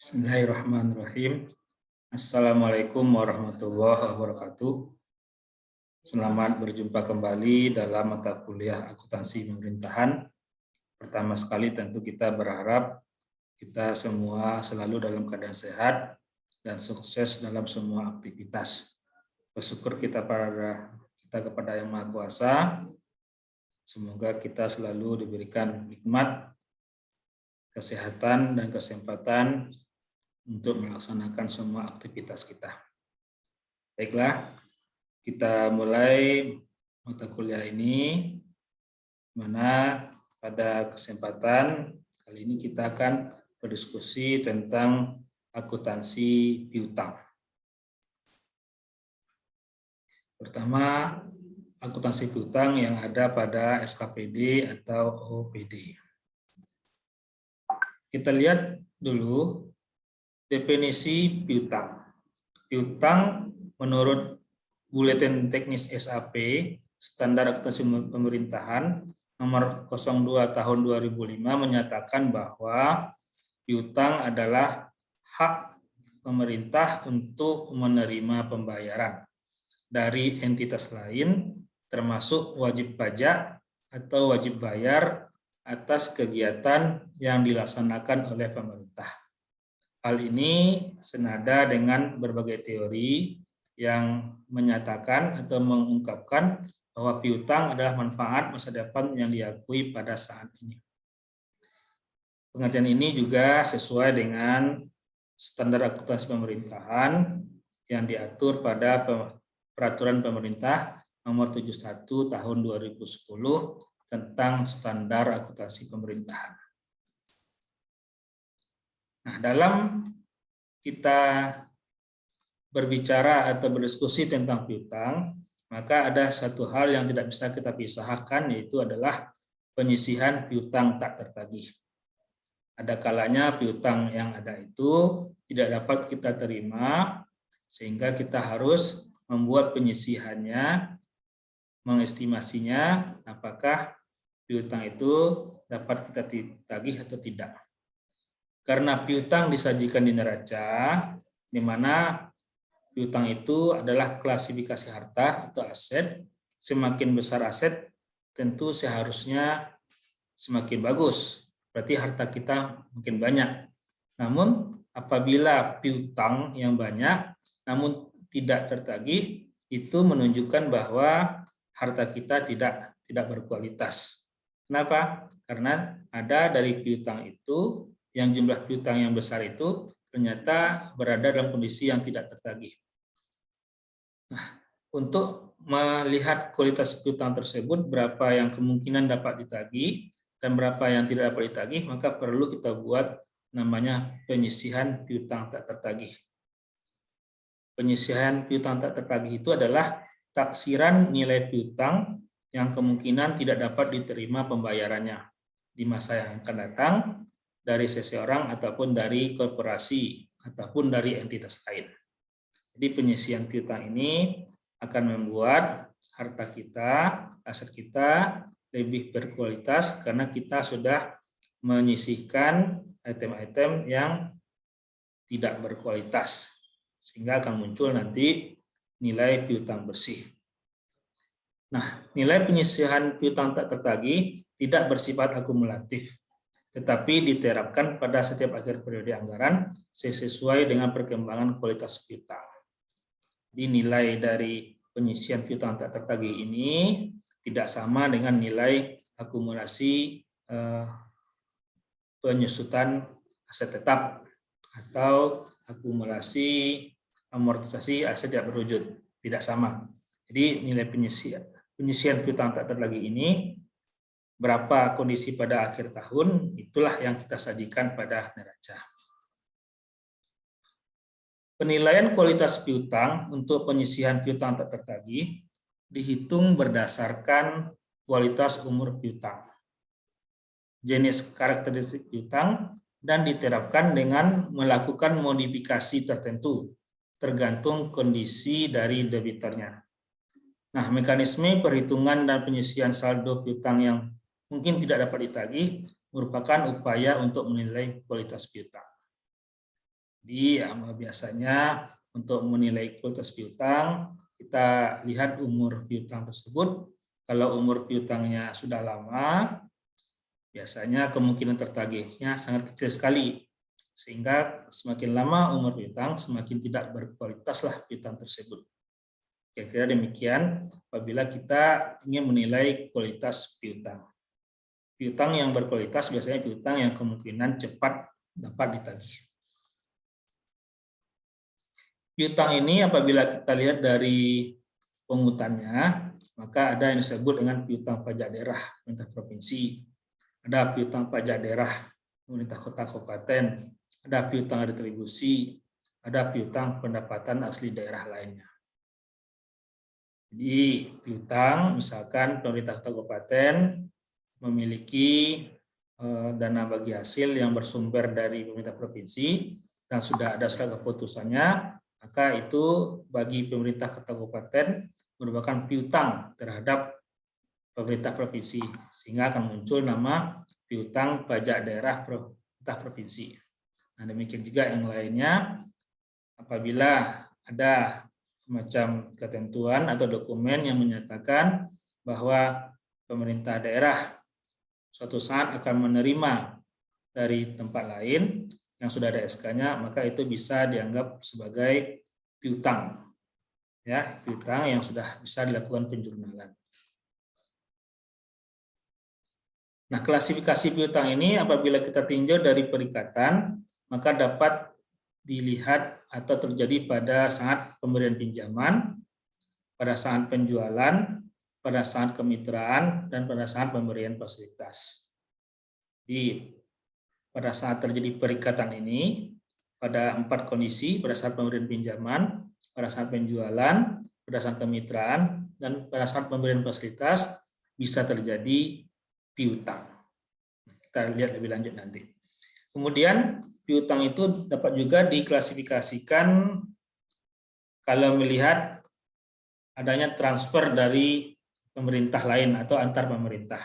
Bismillahirrahmanirrahim. Assalamualaikum warahmatullahi wabarakatuh. Selamat berjumpa kembali dalam mata kuliah akuntansi pemerintahan. Pertama sekali tentu kita berharap kita semua selalu dalam keadaan sehat dan sukses dalam semua aktivitas. Bersyukur kita kepada Yang Maha Kuasa. Semoga kita selalu diberikan nikmat, kesehatan, dan kesempatan untuk melaksanakan semua aktivitas kita. Baiklah, kita mulai mata kuliah ini, mana pada kesempatan kali ini kita akan berdiskusi tentang akuntansi piutang. Pertama, akuntansi piutang yang ada pada SKPD atau OPD. Kita lihat dulu definisi piutang. Piutang menurut Buletin Teknis SAP Standar Akuntansi Pemerintahan nomor 02 tahun 2005 menyatakan bahwa piutang adalah hak pemerintah untuk menerima pembayaran dari entitas lain, termasuk wajib pajak atau wajib bayar atas kegiatan yang dilaksanakan oleh pemerintah. Hal ini senada dengan berbagai teori yang menyatakan atau mengungkapkan bahwa piutang adalah manfaat masa depan yang diakui pada saat ini. Pengertian ini juga sesuai dengan standar akuntansi pemerintahan yang diatur pada Peraturan Pemerintah Nomor 71 Tahun 2010 tentang standar akuntansi pemerintahan. Nah, dalam kita berbicara atau berdiskusi tentang piutang, maka ada satu hal yang tidak bisa kita pisahkan, yaitu adalah penyisihan piutang tak tertagih. Ada kalanya piutang yang ada itu tidak dapat kita terima, sehingga kita harus membuat penyisihannya, mengestimasinya apakah piutang itu dapat kita tagih atau tidak. Karena piutang disajikan di neraca, di mana piutang itu adalah klasifikasi harta atau aset. Semakin besar aset, tentu seharusnya semakin bagus. Berarti harta kita makin banyak. Namun apabila piutang yang banyak, namun tidak tertagih, itu menunjukkan bahwa harta kita tidak berkualitas. Kenapa? Karena ada dari piutang itu, yang jumlah piutang yang besar itu ternyata berada dalam kondisi yang tidak tertagih. Nah, untuk melihat kualitas piutang tersebut, berapa yang kemungkinan dapat ditagih dan berapa yang tidak dapat ditagih, maka perlu kita buat namanya penyisihan piutang tak tertagih. Penyisihan piutang tak tertagih itu adalah taksiran nilai piutang yang kemungkinan tidak dapat diterima pembayarannya di masa yang akan datang dari seseorang ataupun dari korporasi ataupun dari entitas lain. Jadi penyisihan piutang ini akan membuat harta kita, aset kita lebih berkualitas karena kita sudah menyisihkan item-item yang tidak berkualitas, sehingga akan muncul nanti nilai piutang bersih. Nah, nilai penyisihan piutang tak tertagih tidak bersifat akumulatif, tetapi diterapkan pada setiap akhir periode anggaran sesuai dengan perkembangan kualitas piutang. Jadi nilai dari penyisihan piutang tak tertagih ini tidak sama dengan nilai akumulasi penyusutan aset tetap atau akumulasi amortisasi aset tidak berwujud, tidak sama. Jadi nilai penyisihan piutang tak tertagih ini berapa kondisi pada akhir tahun, itulah yang kita sajikan pada neraca. Penilaian kualitas piutang untuk penyisihan piutang tak tertagih dihitung berdasarkan kualitas umur piutang, jenis karakteristik piutang, dan diterapkan dengan melakukan modifikasi tertentu tergantung kondisi dari debiturnya. Nah, mekanisme perhitungan dan penyisihan saldo piutang yang mungkin tidak dapat ditagih merupakan upaya untuk menilai kualitas piutang. Jadi biasanya untuk menilai kualitas piutang, kita lihat umur piutang tersebut. Kalau umur piutangnya sudah lama, biasanya kemungkinan tertagihnya sangat kecil sekali. Sehingga semakin lama umur piutang, semakin tidak berkualitaslah piutang tersebut. Kira-kira demikian apabila kita ingin menilai kualitas piutang. Piutang yang berkualitas biasanya piutang yang kemungkinan cepat dapat ditagih. Piutang ini apabila kita lihat dari pungutannya, maka ada yang disebut dengan piutang pajak daerah pemerintah provinsi, ada piutang pajak daerah pemerintah kota kabupaten, ada piutang retribusi, ada piutang pendapatan asli daerah lainnya. Jadi piutang, misalkan pemerintah kota kabupaten memiliki dana bagi hasil yang bersumber dari pemerintah provinsi dan sudah ada surat keputusannya, maka itu bagi pemerintah kota kabupaten merupakan piutang terhadap pemerintah provinsi, sehingga akan muncul nama piutang pajak daerah pemerintah provinsi. Nah, demikian juga yang lainnya, apabila ada semacam ketentuan atau dokumen yang menyatakan bahwa pemerintah daerah suatu saat akan menerima dari tempat lain yang sudah ada SK-nya, maka itu bisa dianggap sebagai piutang. Ya, piutang yang sudah bisa dilakukan penjurnalan. Nah, klasifikasi piutang ini apabila kita tinjau dari perikatan, maka dapat dilihat atau terjadi pada saat pemberian pinjaman, pada saat penjualan, pada saat kemitraan, dan pada saat pemberian fasilitas. Jadi, pada saat terjadi perikatan ini, pada 4 kondisi, pada saat pemberian pinjaman, pada saat penjualan, pada saat kemitraan, dan pada saat pemberian fasilitas, bisa terjadi piutang. Kita lihat lebih lanjut nanti. Kemudian, piutang itu dapat juga diklasifikasikan kalau melihat adanya transfer dari pemerintah lain atau antar pemerintah.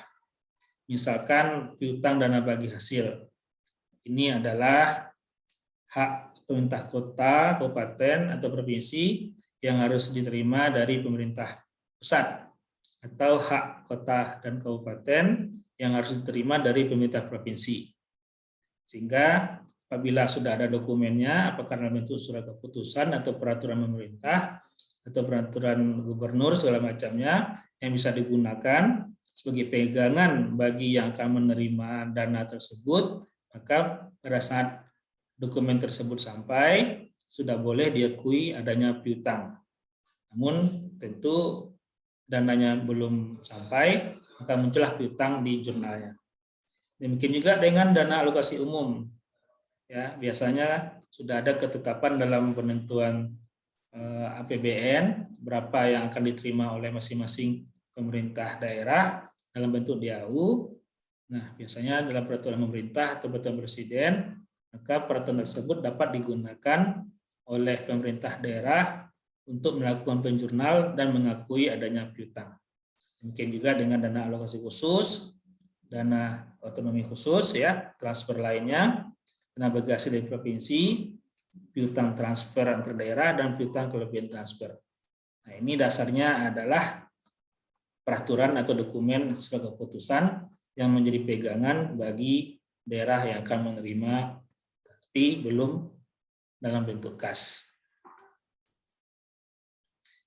Misalkan piutang dana bagi hasil. Ini adalah hak pemerintah kota, kabupaten, atau provinsi yang harus diterima dari pemerintah pusat, atau hak kota dan kabupaten yang harus diterima dari pemerintah provinsi. Sehingga apabila sudah ada dokumennya, apakah dalam bentuk surat keputusan atau peraturan pemerintah atau peraturan gubernur segala macamnya yang bisa digunakan sebagai pegangan bagi yang akan menerima dana tersebut, maka pada saat dokumen tersebut sampai, sudah boleh diakui adanya piutang. Namun tentu dananya belum sampai, maka muncullah piutang di jurnalnya. Demikian juga dengan dana alokasi umum. Ya, biasanya sudah ada ketetapan dalam penentuan APBN berapa yang akan diterima oleh masing-masing pemerintah daerah dalam bentuk DAU. Nah, biasanya dalam peraturan pemerintah atau peraturan presiden, maka peraturan tersebut dapat digunakan oleh pemerintah daerah untuk melakukan penjurnal dan mengakui adanya piutang. Demikian juga dengan dana alokasi khusus, dana otonomi khusus, ya, transfer lainnya, dana bagi hasil dari provinsi, piutang transfer antar daerah, dan piutang kelebihan transfer. Nah, ini dasarnya adalah peraturan atau dokumen surat keputusan yang menjadi pegangan bagi daerah yang akan menerima tapi belum dalam bentuk kas.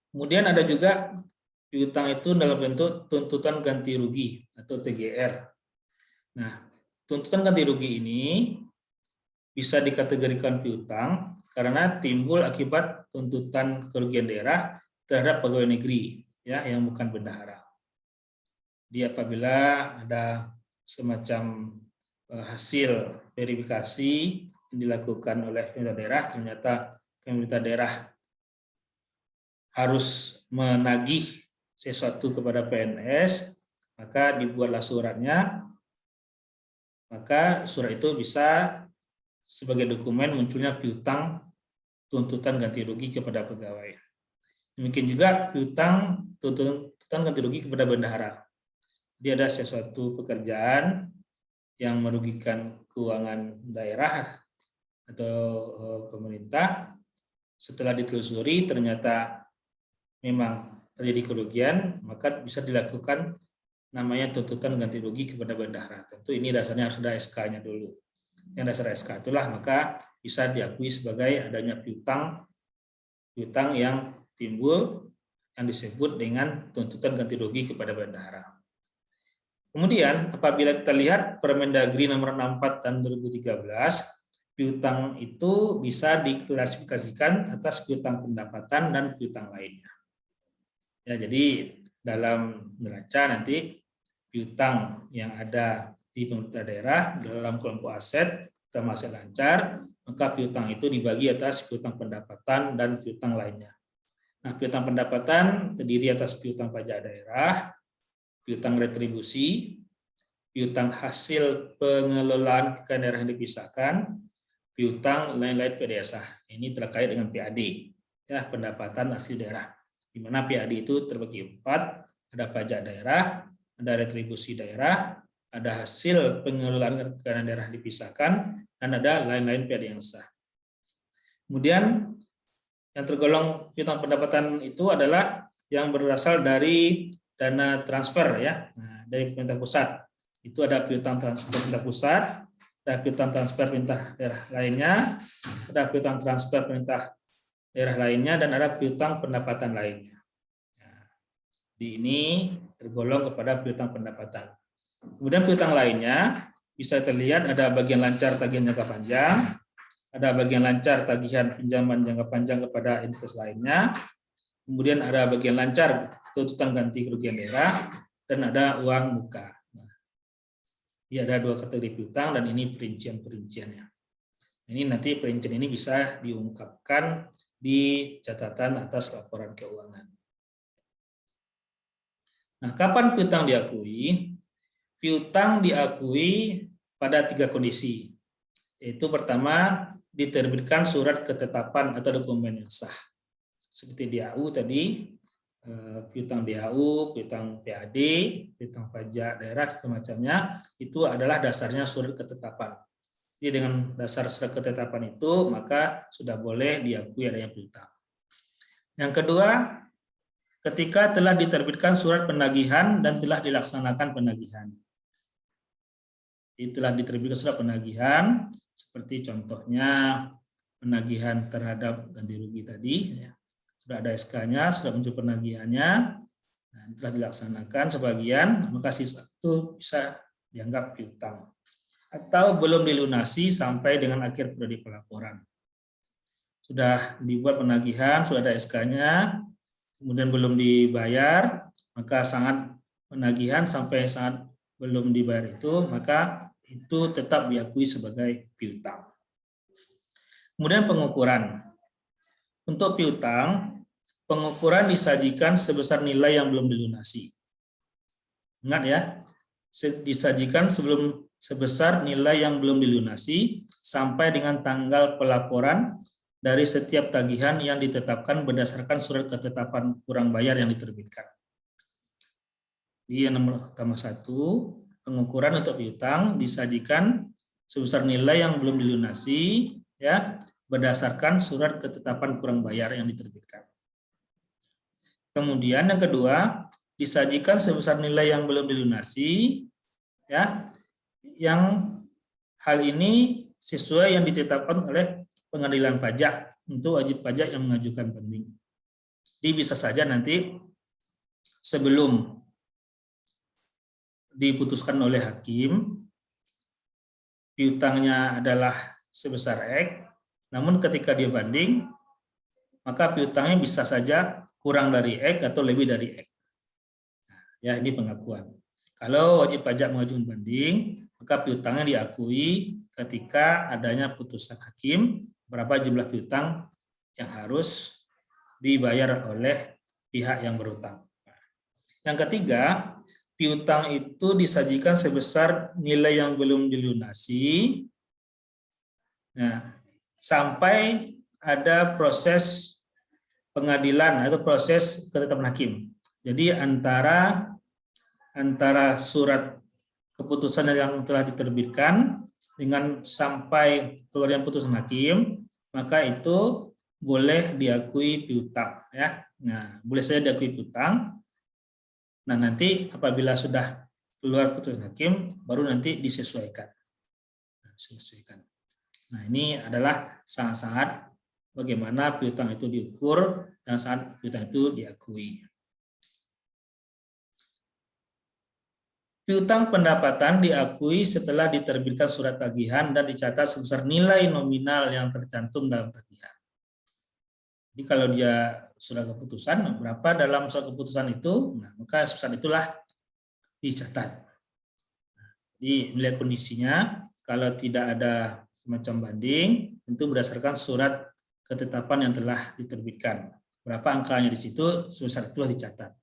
Kemudian ada juga piutang itu dalam bentuk tuntutan ganti rugi atau TGR. Nah, tuntutan ganti rugi ini bisa dikategorikan piutang karena timbul akibat tuntutan kerugian daerah terhadap pegawai negeri, ya, yang bukan bendahara. Jadi apabila ada semacam hasil verifikasi yang dilakukan oleh pemerintah daerah, ternyata pemerintah daerah harus menagih sesuatu kepada PNS, maka dibuatlah suratnya, maka surat itu bisa sebagai dokumen munculnya piutang tuntutan ganti rugi kepada pegawai. Demikian juga piutang tuntutan ganti rugi kepada bendahara. Jadi ada sesuatu pekerjaan yang merugikan keuangan daerah atau pemerintah, setelah ditelusuri ternyata memang terjadi kerugian, maka bisa dilakukan namanya tuntutan ganti rugi kepada bendahara. Tentu ini dasarnya harus ada SK-nya dulu. Yang dasar SK itulah maka bisa diakui sebagai adanya piutang yang timbul yang disebut dengan tuntutan ganti rugi kepada bendahara. Kemudian apabila kita lihat Permendagri nomor 64 tahun 2013, piutang itu bisa diklasifikasikan atas piutang pendapatan dan piutang lainnya. Ya, jadi dalam neraca nanti piutang yang ada di pemerintah daerah dalam kelompok aset termasuk lancar, maka piutang itu dibagi atas piutang pendapatan dan piutang lainnya. Nah, piutang pendapatan terdiri atas piutang pajak daerah, piutang retribusi, piutang hasil pengelolaan kekayaan daerah yang dipisahkan, piutang lain-lain PDSA. Ini terkait dengan PAD, ya, pendapatan asli daerah. Di mana PAD itu terbagi 4, ada pajak daerah, ada retribusi daerah, ada hasil pengelolaan kekayaan daerah dipisahkan, dan ada lain-lain PAD yang sah. Kemudian yang tergolong piutang pendapatan itu adalah yang berasal dari dana transfer, ya, nah, dari pemerintah pusat. Itu ada piutang transfer pemerintah pusat, ada piutang transfer pemerintah daerah lainnya, ada piutang transfer pemerintah daerah lainnya, dan ada piutang pendapatan lainnya. Nah, di ini tergolong kepada piutang pendapatan. Kemudian piutang lainnya bisa terlihat ada bagian lancar tagihan jangka panjang, ada bagian lancar tagihan pinjaman jangka panjang kepada entitas lainnya, kemudian ada bagian lancar tuntutan ganti kerugian daerah, dan ada uang muka. Nah, ini ada 2 kategori piutang dan ini perincian-perinciannya. Ini nanti perincian ini bisa diungkapkan di catatan atas laporan keuangan. Nah, kapan piutang diakui? Piutang diakui pada 3 kondisi, yaitu pertama diterbitkan surat ketetapan atau dokumen yang sah, seperti DAU tadi, piutang DAU, piutang PAD, piutang pajak daerah semacamnya, itu adalah dasarnya surat ketetapan. Jadi dengan dasar surat ketetapan itu maka sudah boleh diakui adanya piutang. Yang kedua, ketika telah diterbitkan surat penagihan dan telah dilaksanakan penagihan. Telah diterbitkan surat penagihan, seperti contohnya penagihan terhadap ganti rugi tadi, ya. Sudah ada SK-nya, sudah muncul penagihannya, nah, telah dilaksanakan sebagian, maka sisa itu bisa dianggap piutang. Atau belum dilunasi sampai dengan akhir periode pelaporan. Sudah dibuat penagihan, sudah ada SK-nya, kemudian belum dibayar, maka sangat penagihan sampai saat belum dibayar itu, maka itu tetap diakui sebagai piutang. Kemudian pengukuran. Untuk piutang, pengukuran disajikan sebesar nilai yang belum dilunasi. Ingat ya, disajikan sebesar nilai yang belum dilunasi sampai dengan tanggal pelaporan dari setiap tagihan yang ditetapkan berdasarkan surat ketetapan kurang bayar yang diterbitkan. Di yang nomor utama 1, pengukuran untuk piutang disajikan sebesar nilai yang belum dilunasi, ya, berdasarkan surat ketetapan kurang bayar yang diterbitkan. Kemudian yang kedua, disajikan sebesar nilai yang belum dilunasi, ya, yang hal ini sesuai yang ditetapkan oleh pengadilan pajak untuk wajib pajak yang mengajukan banding. Jadi bisa saja nanti sebelum diputuskan oleh hakim, piutangnya adalah sebesar X, namun ketika dia banding, maka piutangnya bisa saja kurang dari X atau lebih dari X. Nah, ya, ini pengakuan. Kalau wajib pajak mengajukan banding, maka piutangnya diakui ketika adanya putusan hakim berapa jumlah piutang yang harus dibayar oleh pihak yang berutang. Yang ketiga, piutang itu disajikan sebesar nilai yang belum dilunasi, nah, sampai ada proses pengadilan atau proses ketetapan hakim. Jadi antara surat keputusan yang telah diterbitkan dengan sampai keluarnya putusan hakim, maka itu boleh diakui piutang, ya. Nah, boleh saja diakui piutang. Nah, nanti apabila sudah keluar putusan hakim, baru nanti disesuaikan. Nah, ini adalah sangat-sangat bagaimana piutang itu diukur dan saat piutang itu diakui. Piutang pendapatan diakui setelah diterbitkan surat tagihan dan dicatat sebesar nilai nominal yang tercantum dalam tagihan. Jadi kalau dia surat keputusan, berapa dalam surat keputusan itu, nah, maka sebesar itulah dicatat. Jadi melihat kondisinya, kalau tidak ada semacam banding, tentu berdasarkan surat ketetapan yang telah diterbitkan. Berapa angkanya di situ, sebesar itulah dicatat.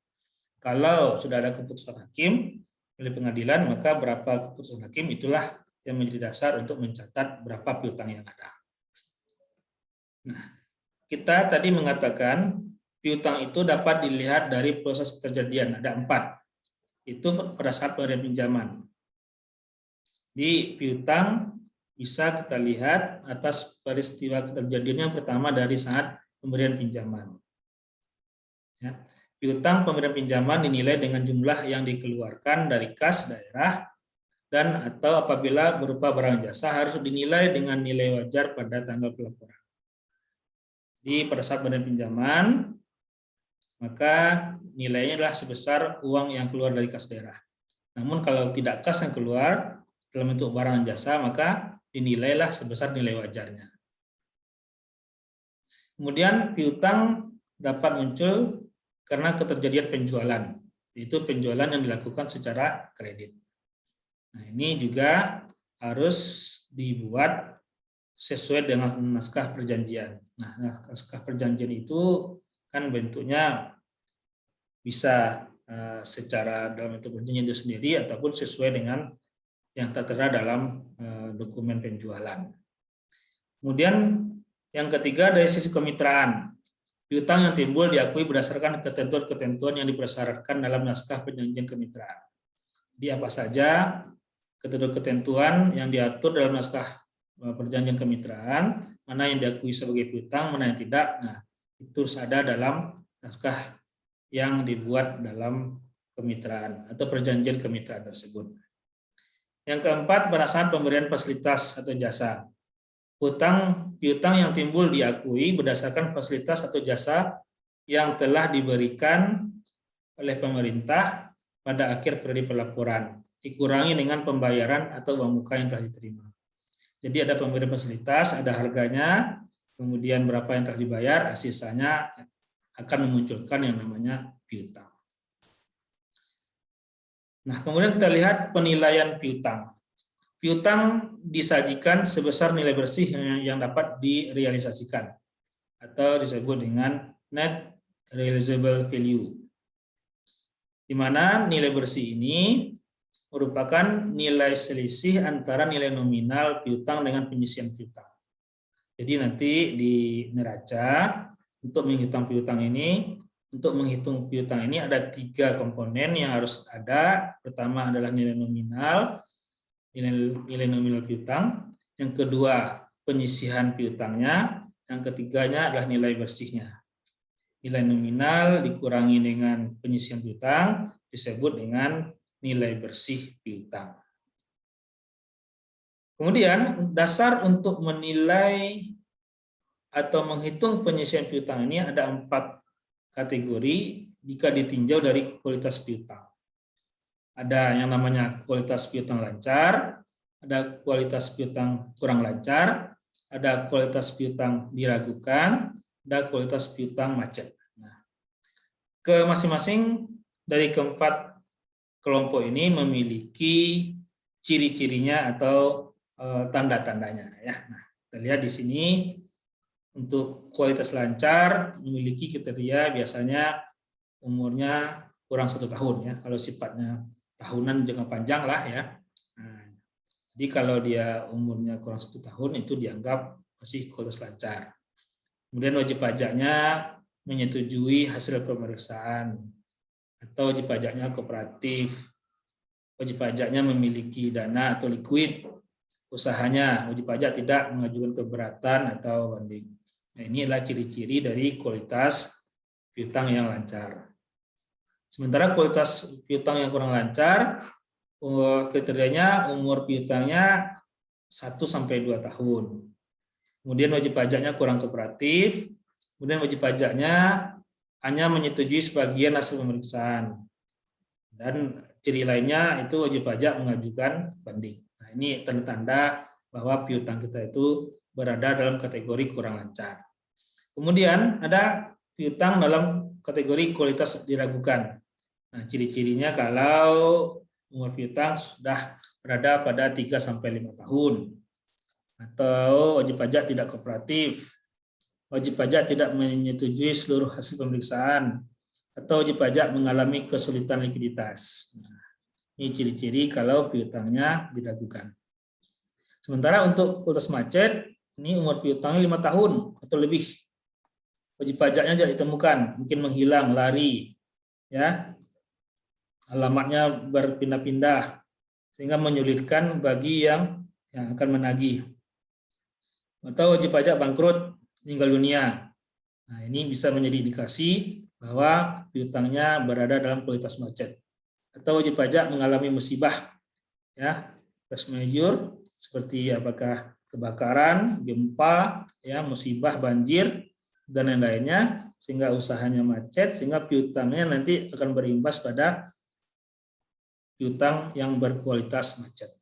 Kalau sudah ada keputusan hakim oleh pengadilan, maka berapa keputusan hakim itulah yang menjadi dasar untuk mencatat berapa piutang yang ada. Nah, kita tadi mengatakan piutang itu dapat dilihat dari proses kejadian, ada 4. Itu pada saat pemberian pinjaman. Di piutang bisa kita lihat atas peristiwa kejadian yang pertama dari saat pemberian pinjaman. Ya. Piutang pemberian pinjaman dinilai dengan jumlah yang dikeluarkan dari kas daerah dan atau apabila berupa barang jasa harus dinilai dengan nilai wajar pada tanggal pelaporan. Jadi pada saat pemberian pinjaman, maka nilainya adalah sebesar uang yang keluar dari kas daerah. Namun kalau tidak kas yang keluar dalam bentuk barang dan jasa, maka dinilailah sebesar nilai wajarnya. Kemudian piutang dapat muncul karena keterjadian penjualan, yaitu penjualan yang dilakukan secara kredit. Nah, ini juga harus dibuat sesuai dengan naskah perjanjian. Nah, naskah perjanjian itu kan bentuknya bisa secara dalam bentuk perjanjian itu sendiri ataupun sesuai dengan yang tertera dalam dokumen penjualan. Kemudian yang ketiga dari sisi kemitraan. Piutang yang timbul diakui berdasarkan ketentuan-ketentuan yang dipersyaratkan dalam naskah perjanjian kemitraan. Di apa saja ketentuan-ketentuan yang diatur dalam naskah perjanjian kemitraan, mana yang diakui sebagai piutang, mana yang tidak. Nah, itu harus ada dalam naskah yang dibuat dalam kemitraan atau perjanjian kemitraan tersebut. Yang keempat, pada saat pemberian fasilitas atau jasa. Piutang yang timbul diakui berdasarkan fasilitas atau jasa yang telah diberikan oleh pemerintah pada akhir periode pelaporan, dikurangi dengan pembayaran atau uang muka yang telah diterima. Jadi ada pemberian fasilitas, ada harganya, kemudian berapa yang telah dibayar, sisanya akan memunculkan yang namanya piutang. Nah, kemudian kita lihat penilaian piutang. Piutang disajikan sebesar nilai bersih yang dapat direalisasikan atau disebut dengan net realizable value. Di mana nilai bersih ini merupakan nilai selisih antara nilai nominal piutang dengan penyisian piutang. Jadi nanti di neraca untuk menghitung piutang ini, ada 3 komponen yang harus ada. Pertama adalah nilai nominal piutang, yang kedua penyisihan piutangnya, yang ketiganya adalah nilai bersihnya. Nilai nominal dikurangi dengan penyisihan piutang disebut dengan nilai bersih piutang. Kemudian dasar untuk menilai atau menghitung penyisihan piutang ini ada 4 kategori jika ditinjau dari kualitas piutang. Ada yang namanya kualitas piutang lancar, ada kualitas piutang kurang lancar, ada kualitas piutang diragukan, ada kualitas piutang macet. Nah, ke masing-masing dari keempat kelompok ini memiliki ciri-cirinya atau tanda-tandanya. Ya. Nah, kita lihat di sini untuk kualitas lancar memiliki kriteria biasanya umurnya kurang 1 tahun ya, kalau sifatnya tahunan jangka panjang lah ya. Nah, jadi kalau dia umurnya kurang 1 tahun itu dianggap masih kualitas lancar. Kemudian wajib pajaknya menyetujui hasil pemeriksaan atau wajib pajaknya kooperatif, wajib pajaknya memiliki dana atau likuid, usahanya, wajib pajak tidak mengajukan keberatan atau banding. Nah, ini adalah ciri-ciri dari kualitas piutang yang lancar. Sementara kualitas piutang yang kurang lancar, kriterianya umur piutangnya 1-2 tahun. Kemudian wajib pajaknya kurang kooperatif. Kemudian wajib pajaknya hanya menyetujui sebagian hasil pemeriksaan. Dan ciri lainnya itu wajib pajak mengajukan banding. Nah, ini tanda-tanda bahwa piutang kita itu berada dalam kategori kurang lancar. Kemudian ada piutang dalam kategori kualitas diragukan. Nah, ciri-cirinya kalau umur piutang sudah berada pada 3-5 tahun, atau wajib pajak tidak kooperatif, wajib pajak tidak menyetujui seluruh hasil pemeriksaan, atau wajib pajak mengalami kesulitan likuiditas. Nah, ini ciri-ciri kalau piutangnya diragukan. Sementara untuk kualitas macet, ini umur piutangnya 5 tahun atau lebih. Wajib pajaknya tidak ditemukan, mungkin menghilang, lari, ya, alamatnya berpindah-pindah, sehingga menyulitkan bagi yang akan menagih. Atau wajib pajak bangkrut, meninggal dunia. Nah, ini bisa menjadi indikasi bahwa piutangnya berada dalam kualitas macet. Atau wajib pajak mengalami musibah, ya, force majeure, seperti apakah kebakaran, gempa, ya, musibah, banjir, dan lain-lainnya, sehingga usahanya macet, sehingga piutangnya nanti akan berimbas pada piutang yang berkualitas macet.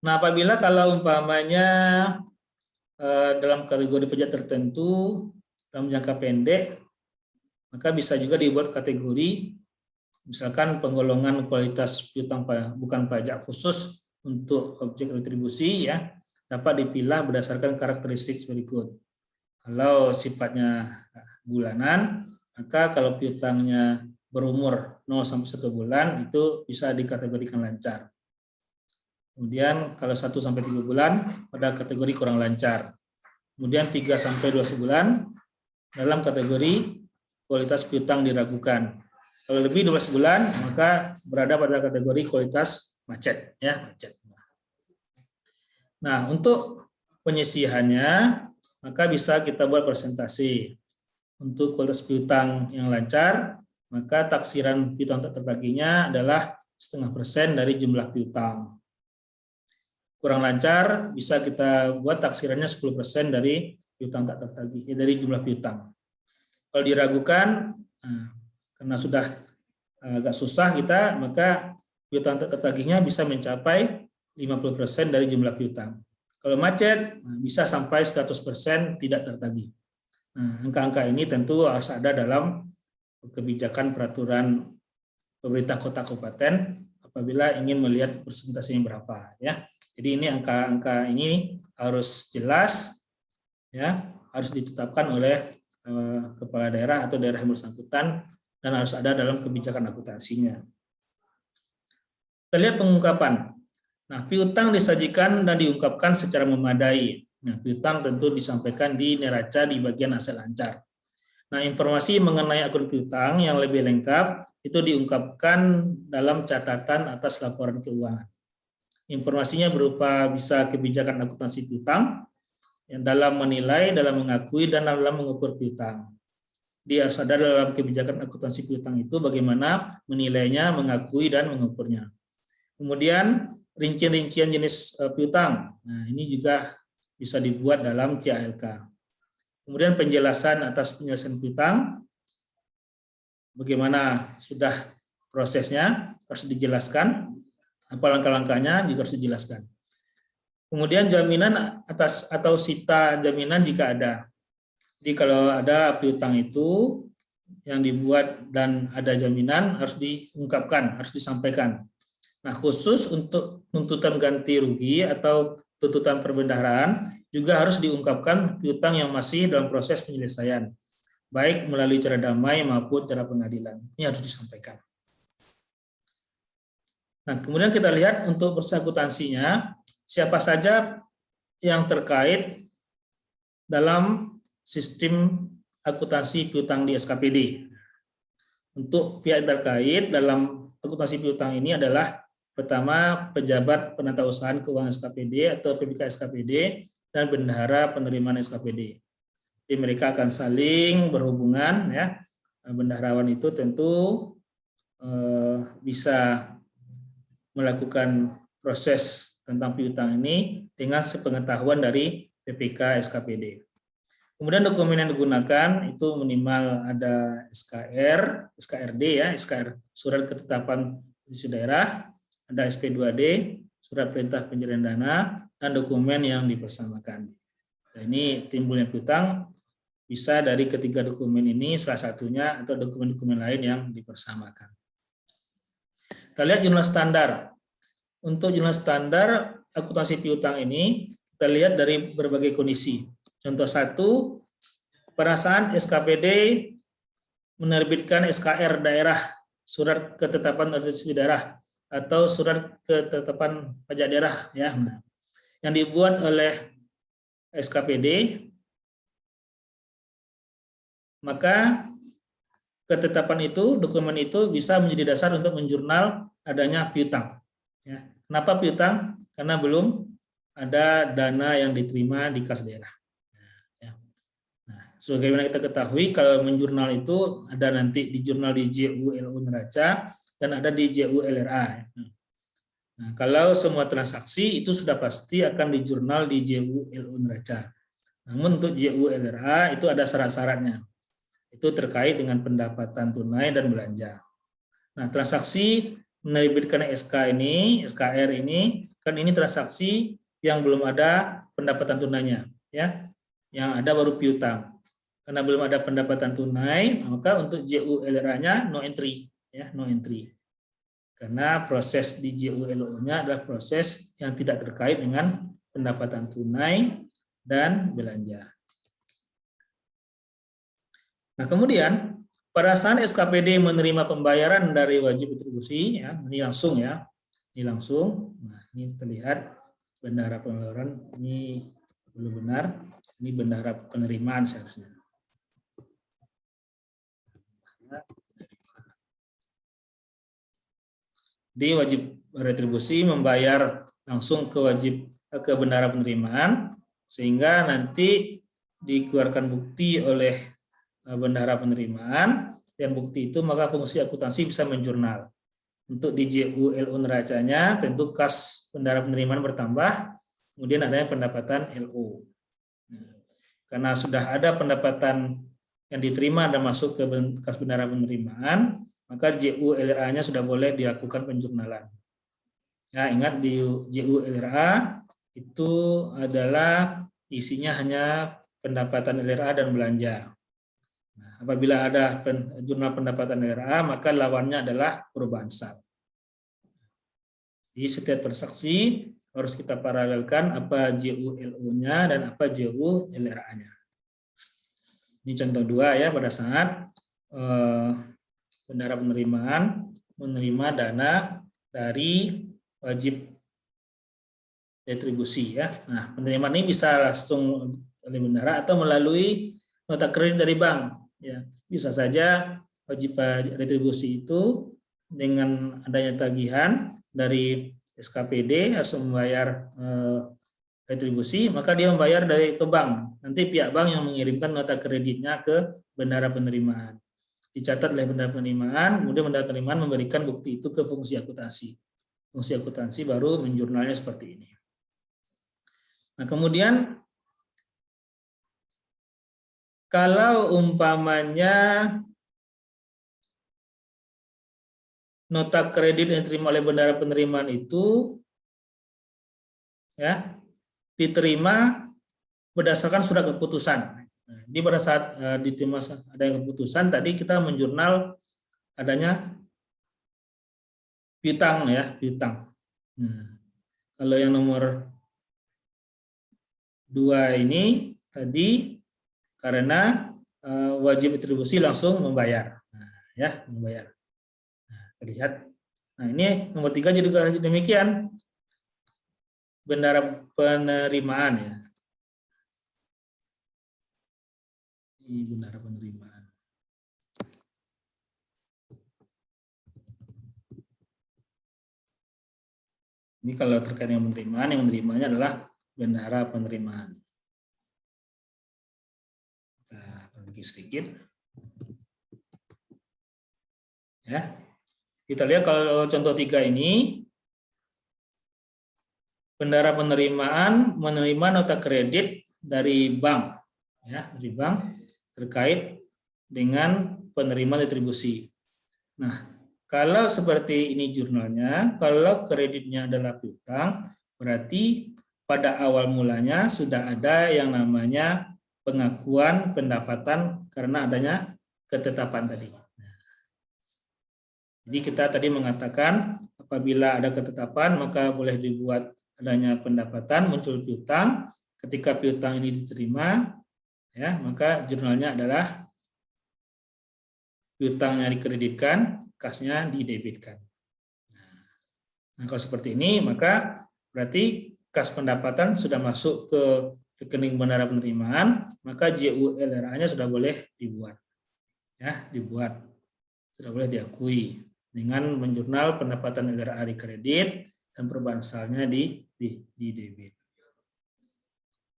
Nah, apabila kalau umpamanya dalam kategori pajak tertentu dalam jangka pendek, maka bisa juga dibuat kategori, misalkan penggolongan kualitas piutang bukan pajak khusus untuk objek retribusi, ya, dapat dipilah berdasarkan karakteristik berikut. Kalau sifatnya bulanan, maka kalau piutangnya berumur 0-1 bulan itu bisa dikategorikan lancar. Kemudian kalau 1-3 bulan pada kategori kurang lancar. Kemudian 3-12 bulan dalam kategori kualitas piutang diragukan. Kalau lebih 12 bulan maka berada pada kategori kualitas macet, ya, macet. Nah, untuk penyisihannya maka bisa kita buat presentasi. Untuk kualitas piutang yang lancar, maka taksiran piutang tak tertagihnya adalah 0,5% dari jumlah piutang. Kurang lancar bisa kita buat taksirannya 10% dari piutang tak tertagih, dari jumlah piutang. Kalau diragukan, karena sudah agak susah kita, maka piutang tak tertagihnya bisa mencapai 50% dari jumlah piutang. Kalau macet, bisa sampai 100% tidak tertagih. Nah, angka-angka ini tentu harus ada dalam kebijakan peraturan pemerintah kota kabupaten apabila ingin melihat persentasinya berapa, ya. Jadi ini angka-angka ini harus jelas, ya, harus ditetapkan oleh kepala daerah atau daerah yang bersangkutan dan harus ada dalam kebijakan akuntansinya. Kita lihat pengungkapan. Nah, piutang disajikan dan diungkapkan secara memadai. Nah, piutang tentu disampaikan di neraca di bagian aset lancar. Nah, informasi mengenai akun piutang yang lebih lengkap itu diungkapkan dalam catatan atas laporan keuangan. Informasinya berupa bisa kebijakan akuntansi piutang yang dalam menilai, dalam mengakui, dan dalam mengukur piutang. Dia harus ada dalam kebijakan akuntansi piutang itu bagaimana menilainya, mengakui, dan mengukurnya. Kemudian rincian-rincian jenis piutang. Nah, ini juga bisa dibuat dalam CALK. Kemudian penjelasan atas penyelesaian piutang, bagaimana sudah prosesnya harus dijelaskan, apa langkah-langkahnya juga harus dijelaskan. Kemudian jaminan atas atau sita jaminan jika ada. Jadi kalau ada piutang itu yang dibuat dan ada jaminan harus diungkapkan, harus disampaikan. Nah, khusus untuk tuntutan ganti rugi atau tuntutan perbendaharaan juga harus diungkapkan piutang yang masih dalam proses penyelesaian, baik melalui cara damai maupun cara pengadilan. Ini harus disampaikan. Nah, kemudian kita lihat untuk proses akuntansinya, siapa saja yang terkait dalam sistem akuntansi piutang di SKPD. Untuk pihak terkait dalam akuntansi piutang ini adalah Pertama, pejabat penatausahaan keuangan SKPD atau PBK SKPD dan bendahara penerimaan SKPD. Jadi mereka akan saling berhubungan ya. Bendaharawan itu tentu bisa melakukan proses tentang piutang ini dengan sepengetahuan dari PPK SKPD. Kemudian dokumen yang digunakan itu minimal ada SKR, SKRD ya, SKR surat ketetapan posisi daerah, ada SP2D, surat perintah pencairan dana, dan dokumen yang dipersamakan. Nah, ini timbulnya piutang bisa dari ketiga dokumen ini salah satunya atau dokumen-dokumen lain yang dipersamakan. Kita lihat jurnal standar. Untuk jurnal standar akuntansi piutang ini kita lihat dari berbagai kondisi. Contoh 1, pada saat SKPD menerbitkan SKR daerah, surat ketetapan administrasi daerah atau surat ketetapan pajak daerah ya. Nah, yang dibuat oleh SKPD, maka ketetapan itu, dokumen itu bisa menjadi dasar untuk menjurnal adanya piutang. Ya. Kenapa piutang? Karena belum ada dana yang diterima di kas daerah. Sebagaimana kita ketahui, kalau menjurnal itu ada nanti di jurnal di JULU Neraca dan ada di JULRA. Nah, kalau semua transaksi itu sudah pasti akan di jurnal di JULU Neraca. Namun untuk JULRA itu ada syarat-syaratnya. Itu terkait dengan pendapatan tunai dan belanja. Nah, transaksi menerbitkan SKR ini, kan ini transaksi yang belum ada pendapatan tunainya, ya. Yang ada baru piutang. Karena belum ada pendapatan tunai, maka untuk JULRA-nya no entry, ya, no entry. Karena proses di JULO-nya adalah proses yang tidak terkait dengan pendapatan tunai dan belanja. Nah, kemudian pada saat SKPD menerima pembayaran dari wajib retribusi, ya, ini langsung ya, ini langsung. Nah, ini terlihat bendahara pengeluaran ini belum benar, ini bendahara penerimaan seharusnya. Di wajib retribusi membayar langsung ke bendahara penerimaan sehingga nanti dikeluarkan bukti oleh bendahara penerimaan dan bukti itu maka fungsi akuntansi bisa menjurnal. Untuk di JULU neracanya tentu kas bendahara penerimaan bertambah, kemudian adanya pendapatan LO. Karena sudah ada pendapatan yang diterima dan masuk ke kas bendahara penerimaan, maka JULRA-nya sudah boleh dilakukan penjurnalan. Ya, ingat di JULRA itu adalah isinya hanya pendapatan LRA dan belanja. Nah, apabila ada jurnal pendapatan LRA, maka lawannya adalah perubahan saldo. Di setiap transaksi harus kita paralelkan apa JULU-nya dan apa JULRA-nya. Ini contoh 2 ya, pada saat bendahara penerimaan menerima dana dari wajib retribusi ya. Nah, penerimaan ini bisa langsung oleh bendahara atau melalui nota kredit dari bank ya. Bisa saja wajib retribusi itu dengan adanya tagihan dari SKPD harus membayar retribusi, maka dia membayar ke bank. Nanti pihak bank yang mengirimkan nota kreditnya ke bendahara penerimaan. Dicatat oleh bendahara penerimaan, kemudian bendahara penerimaan memberikan bukti itu ke fungsi akuntansi. Fungsi akuntansi baru menjurnalnya seperti ini. Nah, kemudian kalau umpamanya nota kredit yang diterima oleh bendahara penerimaan itu ya diterima berdasarkan surat keputusan. Nah, di pada saat diterima adanya keputusan tadi kita menjurnal adanya piutang ya, piutang. Nah, kalau yang nomor 2 ini tadi karena wajib retribusi langsung membayar. Nah, ya, membayar. Nah, terlihat. Nah, ini nomor 3 juga demikian. Bendahara penerimaan ya. Ini bendahara penerimaan. Ini kalau terkait dengan penerimaan, yang menerimanya adalah bendahara penerimaan. Kita perbaiki sedikit. Ya. Kita lihat kalau contoh 3 ini, bendahara penerimaan menerima nota kredit dari bank, ya, dari bank terkait dengan penerimaan retribusi. Nah, kalau seperti ini jurnalnya, kalau kreditnya adalah piutang, berarti pada awal mulanya sudah ada yang namanya pengakuan pendapatan karena adanya ketetapan tadi. Jadi kita tadi mengatakan apabila ada ketetapan maka boleh dibuat adanya pendapatan, muncul piutang. Ketika piutang ini diterima, ya, maka jurnalnya adalah piutangnya dikreditkan, kasnya didebitkan. Nah, kalau seperti ini maka berarti kas pendapatan sudah masuk ke rekening bendahara penerimaan, maka JULRA-nya sudah boleh dibuat. Ya, dibuat. Sudah boleh diakui dengan menjurnal pendapatan LRA di kredit dan perbansalnya di debit.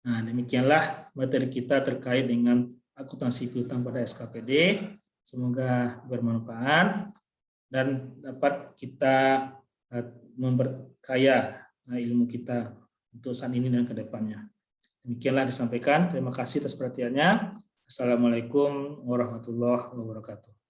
Nah, demikianlah materi kita terkait dengan akuntansi piutang pada SKPD. Semoga bermanfaat dan dapat kita memperkaya ilmu kita untuk saat ini dan ke depannya. Demikianlah disampaikan. Terima kasih atas perhatiannya. Assalamualaikum warahmatullahi wabarakatuh.